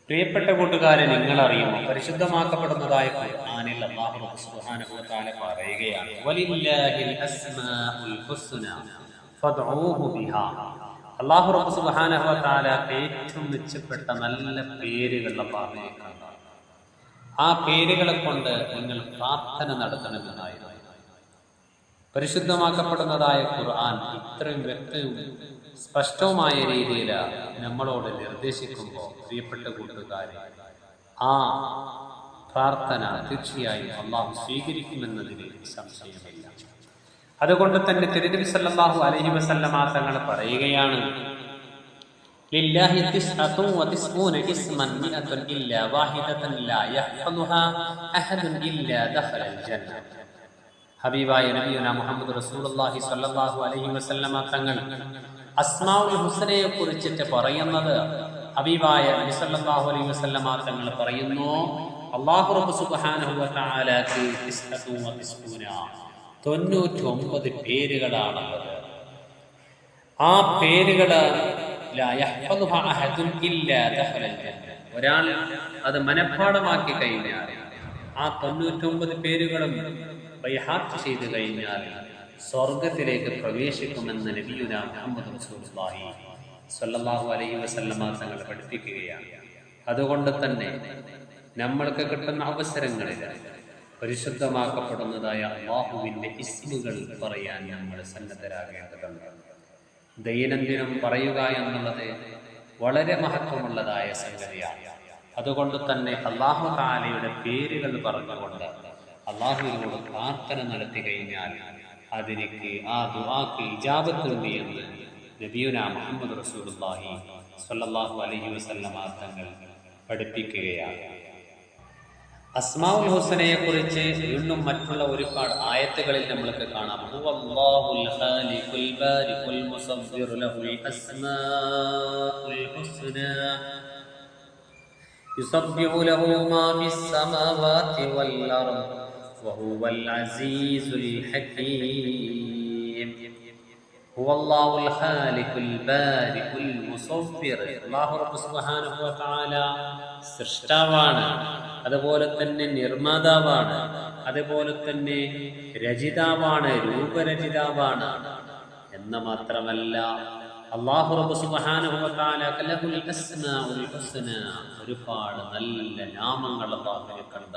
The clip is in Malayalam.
പ്രിയപ്പെട്ട കൂട്ടുകാരെ, നിങ്ങൾ അറിയുമോ, പരിശുദ്ധമാക്കപ്പെടുന്നതായ ഖുർആനിൽ അല്ലാഹു സുബ്ഹാനഹു വ തആല പറയുകയാണ്, വലില്ലാഹിൽ അസ്മാഉൽ ഹുസ്ന ഫദ്ഊഹു ബിഹാ. അല്ലാഹു സുബ്ഹാനഹു വ തആലക്ക് ഏറ്റവും മെച്ചപ്പെട്ട നല്ല പേരുകൾ അല്ലാഹുവിനുണ്ട്. ആ പേരുകളെ കൊണ്ട് നിങ്ങൾ പ്രാർത്ഥന നടത്തണമെന്നായിരുന്നു പരിശുദ്ധമാക്കപ്പെടുന്നതായ ഖുർആൻ ഇത്രയും വ്യക്തവും സ്പഷ്ടവുമായ രീതിയിൽ നമ്മളോട് നിർദ്ദേശിക്കുമ്പോൾ, പ്രിയപ്പെട്ട കൂട്ടുകാരെ, ആ പ്രാർത്ഥന തീർച്ചയായും അല്ലാഹു സ്വീകരിക്കുമെന്നതിന് സംശയമില്ല. അതുകൊണ്ട് തന്നെ തിരുനബി സല്ലല്ലാഹു അലൈഹി വസല്ലമ തങ്ങൾ പറയുകയാണ്, ലില്ലാഹി തിസ്അതുൻ വതിസ്ഊന ഇസ്മൻ മിഅതുൻ ഇല്ലാ വാഹിദതൻ ലാ യഹ്ഫദുഹാ അഹദുൻ ഇല്ലാ ദഖലൽ ജന്ന. ഹബീബായ നബിയുനാ മുഹമ്മദ് റസൂലുള്ളാഹി സ്വല്ലല്ലാഹു അലൈഹി വസല്ലമ തങ്ങൾ അസ്മാഉൽ ഹുസ്നയെ കുറിച്ചിട്ട് പറയുന്നത്, ഹബീബായ നബി സല്ലല്ലാഹു അലൈഹി വസല്ലമ തങ്ങൾ പറയുന്നു, അല്ലാഹു റബ്ബ് സുബ്ഹാനഹു വ തആലക്ക് 99 പേരുകളാണുള്ളത്. ആ പേരുകൾ ഒരാൾ അത് മനഃപ്പാഠമാക്കി കഴിഞ്ഞാൽ, ആ 99 പേരുകളും ബൈഹാത്ത് ചെയ്തു കഴിഞ്ഞാൽ സ്വർഗത്തിലേക്ക് പ്രവേശിക്കുമെന്ന് നബിയുനാ മുഹമ്മദ് റസൂലുള്ളാഹി സ്വല്ലല്ലാഹു അലൈഹി വസല്ലമ തങ്ങൾ പഠിപ്പിക്കുകയാണ്. അതുകൊണ്ട് തന്നെ നമ്മൾക്ക് കിട്ടുന്ന അവസരങ്ങളിൽ പരിശുദ്ധമാക്കപ്പെടുന്നതായ അല്ലാഹുവിന്റെ ഇസ്മുകൾ പറയാൻ നമ്മൾ സന്നദ്ധരാകേണ്ടതുണ്ട്. ദൈനംദിനം പറയുക എന്നുള്ളത് വളരെ മഹത്വമുള്ളതായ സംഗതിയാണ്. അതുകൊണ്ട് തന്നെ അല്ലാഹു തആലയുടെ പേരുകൾ പറഞ്ഞുകൊണ്ട് അല്ലാഹുവിനോട് പ്രാർത്ഥന നടത്തി കഴിഞ്ഞാൽ അതിലേക്ക്, ആ ദുആക്ക് ഇജാബത്തുണ്ട് എന്ന് നബിയുനാ മുഹമ്മദ് റസൂലുള്ളാഹി സ്വല്ലല്ലാഹു അലൈഹി വസല്ലമ തങ്ങൾ പഠിപ്പിക്കുകയാണ്. അസ്മാഉൽ ഹുസ്നയെ കുറിച്ച് വീണ്ടും മറ്റുള്ള ഒരുപാട് ആയത്തുകളിൽ നമ്മൾക്ക് കാണാം. ഹുവല്ലാഹുൽ ഖാലിഖുൽ ബാരിഖുൽ മുസവ്വിറു ലഹുൽ അസ്മാഉൽ ഹുസ്നാ യുസബ്ബിഹു ലഹു മാ ഫിസ് സമാവാതി വൽ അർദ് വഹുവൽ അസീസുൽ ഹകീം. ഹുവല്ലാഹുൽ ഖാലിഖുൽ ബാരിഖുൽ മുസവ്വിർ. അല്ലാഹു റബ്ബ് സുബ്ഹാനഹു വ തആല സൃഷ്ടാവാണ്, അതുപോലെ തന്നെ നിർമ്മാതാവാണ്, അതുപോലെ തന്നെ രചയിതാവാണ്, രൂപരചയിതാവാണ് എന്ന് മാത്രമല്ല, അല്ലാഹു റബ്ബ് സുബ്ഹാനഹു വ തആല ലഹുൽ അസ്മാഉൽ ഹുസ്ന, ഒരുപാട് നല്ല നാമങ്ങൾ അല്ലാഹുവിന് കണ്ട